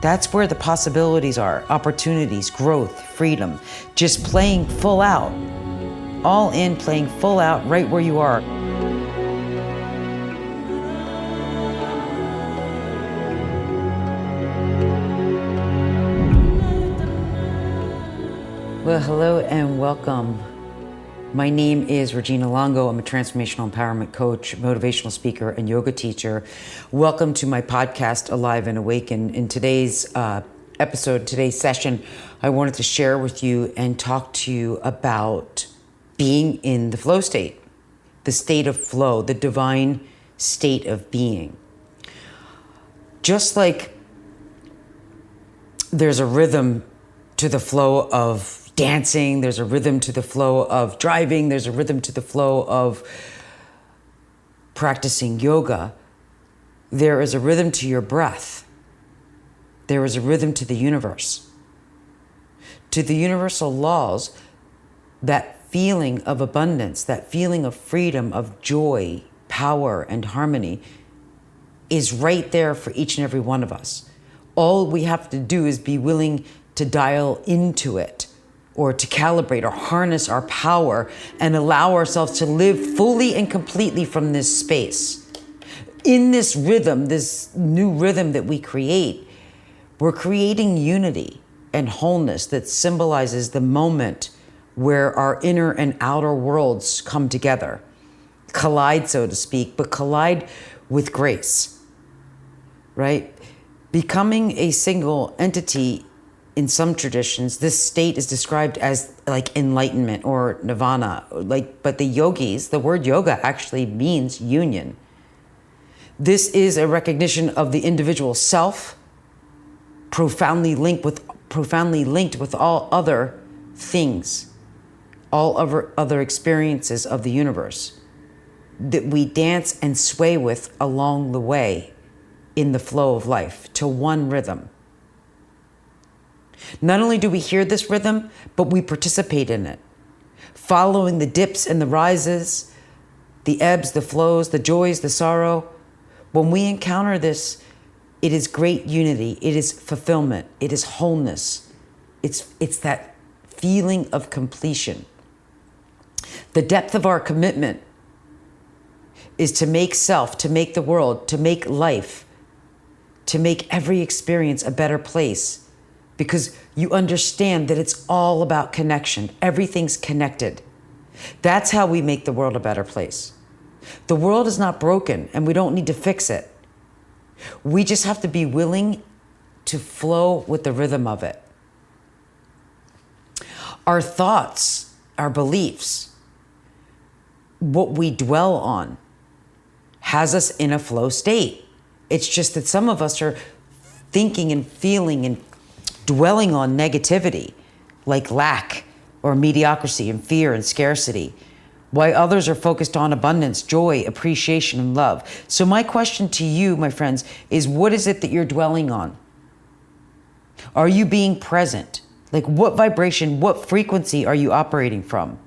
That's where the possibilities are, opportunities, growth, freedom, just playing full out, all in, playing full out right where you are. Well, hello and welcome. My name is Regina Longo. I'm a transformational empowerment coach, motivational speaker, and yoga teacher. Welcome to my podcast, Alive and Awaken. In today's episode, today's session, I wanted to share with you and talk to you about being in the flow state, the state of flow, the divine state of being. Just like there's a rhythm to the flow of dancing, there's a rhythm to the flow of driving, there's a rhythm to the flow of practicing yoga. There is a rhythm to your breath. There is a rhythm to the universe. To the universal laws, that feeling of abundance, that feeling of freedom, of joy, power, and harmony is right there for each and every one of us. All we have to do is be willing to dial into it, or to calibrate or harness our power and allow ourselves to live fully and completely from this space. In this rhythm, this new rhythm that we create, we're creating unity and wholeness that symbolizes the moment where our inner and outer worlds come together, collide, so to speak, but collide with grace, right? Becoming a single entity. In some traditions, this state is described as like enlightenment or nirvana. But the yogis, the word yoga actually means union. This is a recognition of the individual self, profoundly linked with all other things, all other experiences of the universe that we dance and sway with along the way in the flow of life to one rhythm. Not only do we hear this rhythm, but we participate in it, following the dips and the rises, the ebbs, the flows, the joys, the sorrow. When we encounter this, it is great unity, it is fulfillment, it is wholeness. It's that feeling of completion. The depth of our commitment is to make self, to make the world, to make life, to make every experience a better place. Because you understand that it's all about connection. Everything's connected. That's how we make the world a better place. The world is not broken and we don't need to fix it. We just have to be willing to flow with the rhythm of it. Our thoughts, our beliefs, what we dwell on has us in a flow state. It's just that some of us are thinking and feeling and dwelling on negativity, like lack or mediocrity and fear and scarcity, while others are focused on abundance, joy, appreciation, and love. So my question to you, my friends, is what is it that you're dwelling on? Are you being present? Like what vibration, what frequency are you operating from?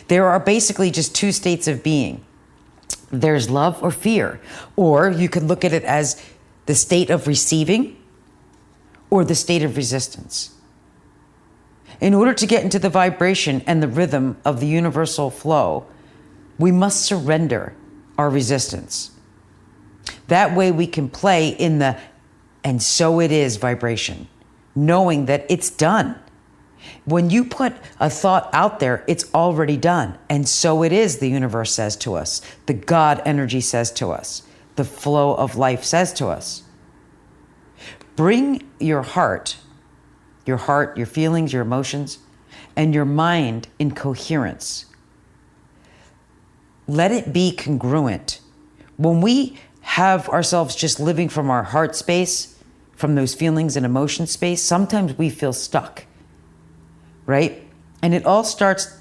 There are basically just two states of being. There's love or fear, or you could look at it as the state of receiving or the state of resistance. In order to get into the vibration and the rhythm of the universal flow, we must surrender our resistance. That way we can play in the "and so it is" vibration, knowing that it's done. When you put a thought out there, it's already done. And so it is, the universe says to us. The God energy says to us. The flow of life says to us. Bring your heart, your feelings, your emotions, and your mind in coherence. Let it be congruent. When we have ourselves just living from our heart space, from those feelings and emotion space, sometimes we feel stuck, right? And it all starts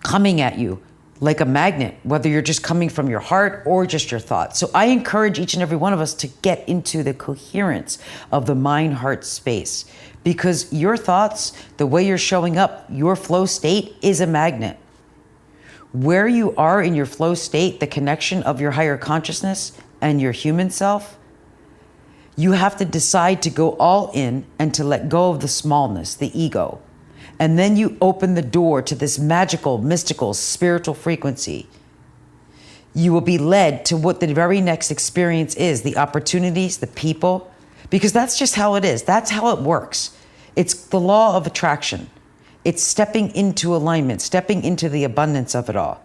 coming at you like a magnet, whether you're just coming from your heart or just your thoughts. So I encourage each and every one of us to get into the coherence of the mind-heart space, because your thoughts, the way you're showing up, your flow state is a magnet. Where you are in your flow state, the connection of your higher consciousness and your human self, You have to decide to go all in and to let go of the smallness, the ego. And then you open the door to this magical, mystical, spiritual frequency. You will be led to what the very next experience is, the opportunities, the people, because that's just how it is. That's how it works. It's the law of attraction. It's stepping into alignment, stepping into the abundance of it all.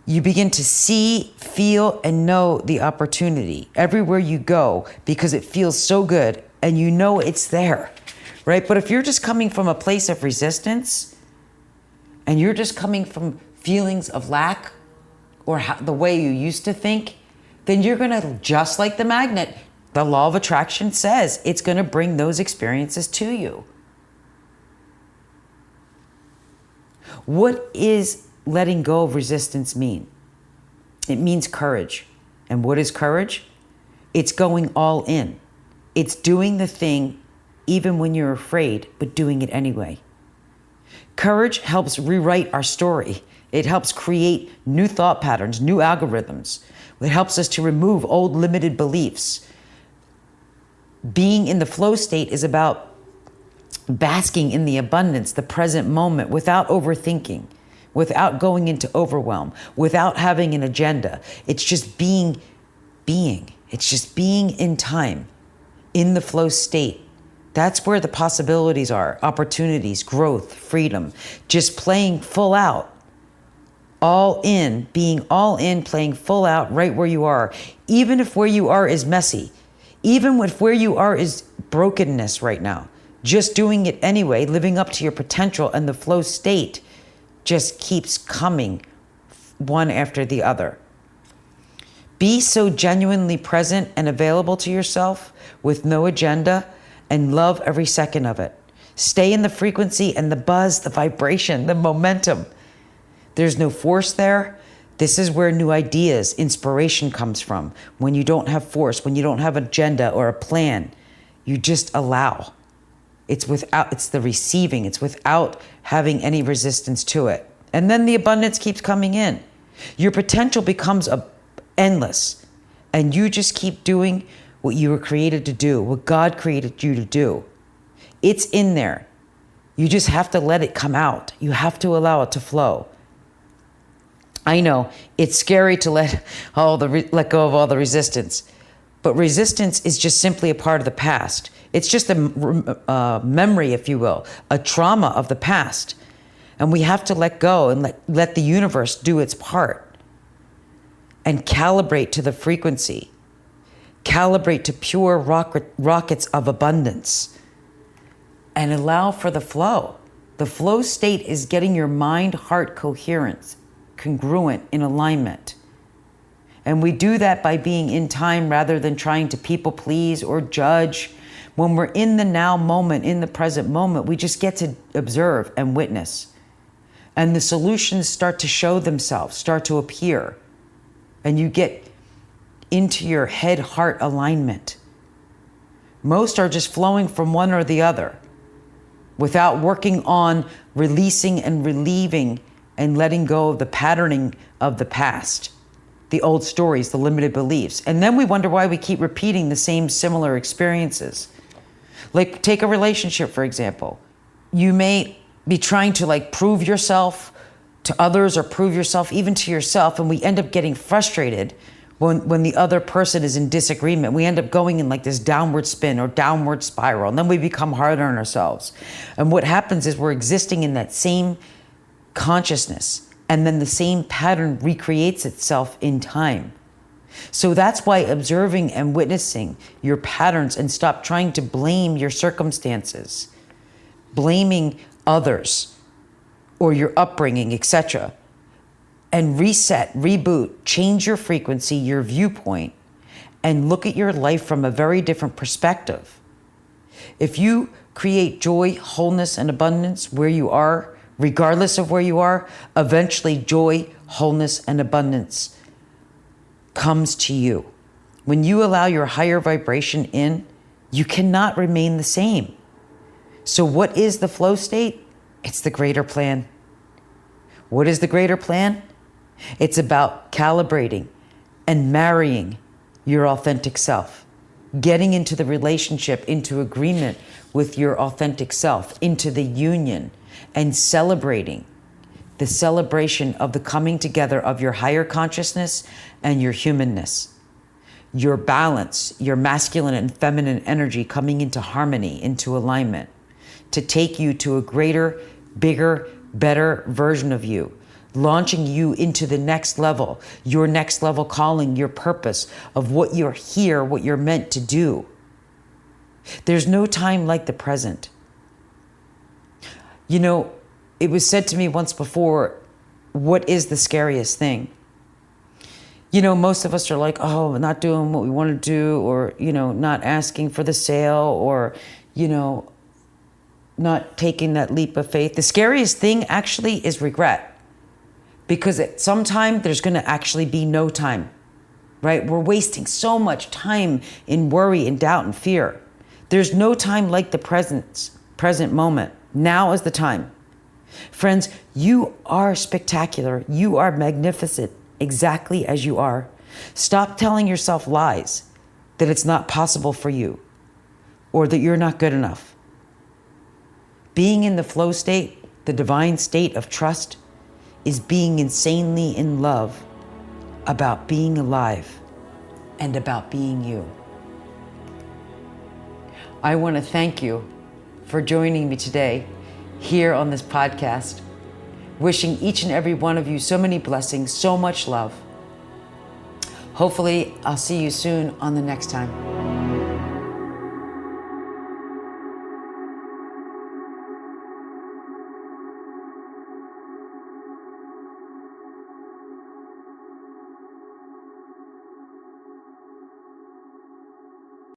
You begin to see, feel, and know the opportunity everywhere you go because it feels so good and you know it's there, right? But if you're just coming from a place of resistance and you're just coming from feelings of lack or the way you used to think, then you're going to, just like the magnet, the law of attraction says, it's going to bring those experiences to you. What is letting go of resistance mean? It means courage. And what is courage? It's going all in. It's doing the thing even when you're afraid, but doing it anyway. Courage helps rewrite our story. It helps create new thought patterns, new algorithms. It helps us to remove old limited beliefs. Being in the flow state is about basking in the abundance, the present moment, without overthinking, without going into overwhelm, without having an agenda. It's just being. It's just being in time, in the flow state. That's where the possibilities are, opportunities, growth, freedom, just playing full out, all in, being all in, playing full out right where you are. Even if where you are is messy, even if where you are is brokenness right now, just doing it anyway, living up to your potential, and the flow state just keeps coming one after the other. Be so genuinely present and available to yourself with no agenda and love every second of it. Stay in the frequency and the buzz, the vibration, the momentum. There's no force there. This is where new ideas, inspiration comes from. When you don't have force, when you don't have agenda or a plan, you just allow. It's the receiving. It's without having any resistance to it. And then the abundance keeps coming in. Your potential becomes endless. And you just keep doing what you were created to do, what God created you to do. It's in there. You just have to let it come out. You have to allow it to flow. I know it's scary to let go of all the resistance. But resistance is just simply a part of the past. It's just a memory, if you will, a trauma of the past. And we have to let go and let the universe do its part and calibrate to the frequency, calibrate to pure rockets of abundance, and allow for the flow. The flow state is getting your mind-heart coherence, congruent, in alignment. And we do that by being in time rather than trying to people please or judge. When we're in the now moment, in the present moment, we just get to observe and witness. And the solutions start to show themselves, start to appear. And you get into your head-heart alignment. Most are just flowing from one or the other without working on releasing and relieving and letting go of the patterning of the past. The old stories, the limited beliefs. And then we wonder why we keep repeating the same similar experiences. Like, take a relationship, for example. You may be trying to prove yourself to others or prove yourself even to yourself, and we end up getting frustrated when the other person is in disagreement. We end up going in this downward spin or downward spiral, and then we become hard on ourselves. And what happens is we're existing in that same consciousness, and then the same pattern recreates itself in time. So that's why observing and witnessing your patterns and stop trying to blame your circumstances, blaming others or your upbringing, etc. And reset, reboot, change your frequency, your viewpoint, and look at your life from a very different perspective. If you create joy, wholeness, and abundance where you are, regardless of where you are, eventually joy, wholeness, and abundance comes to you. When you allow your higher vibration in, you cannot remain the same. So what is the flow state? It's the greater plan. What is the greater plan? It's about calibrating and marrying your authentic self, getting into the relationship, into agreement with your authentic self, into the union, and celebrating the celebration of the coming together of your higher consciousness and your humanness, your balance, your masculine and feminine energy coming into harmony, into alignment, to take you to a greater, bigger, better version of you, launching you into the next level, your next level calling, your purpose of what you're here, what you're meant to do. There's no time like the present. You know, it was said to me once before, what is the scariest thing? You know, most of us are like, oh, not doing what we want to do, or, you know, not asking for the sale, or, you know, not taking that leap of faith. The scariest thing actually is regret, because at some time there's going to actually be no time, right? We're wasting so much time in worry and doubt and fear. There's no time like the present moment. Now is the time. Friends, you are spectacular. You are magnificent exactly as you are. Stop telling yourself lies that it's not possible for you or that you're not good enough. Being in the flow state, the divine state of trust, is being insanely in love about being alive and about being you. I want to thank you for joining me today here on this podcast, wishing each and every one of you so many blessings, so much love. Hopefully, I'll see you soon on the next time.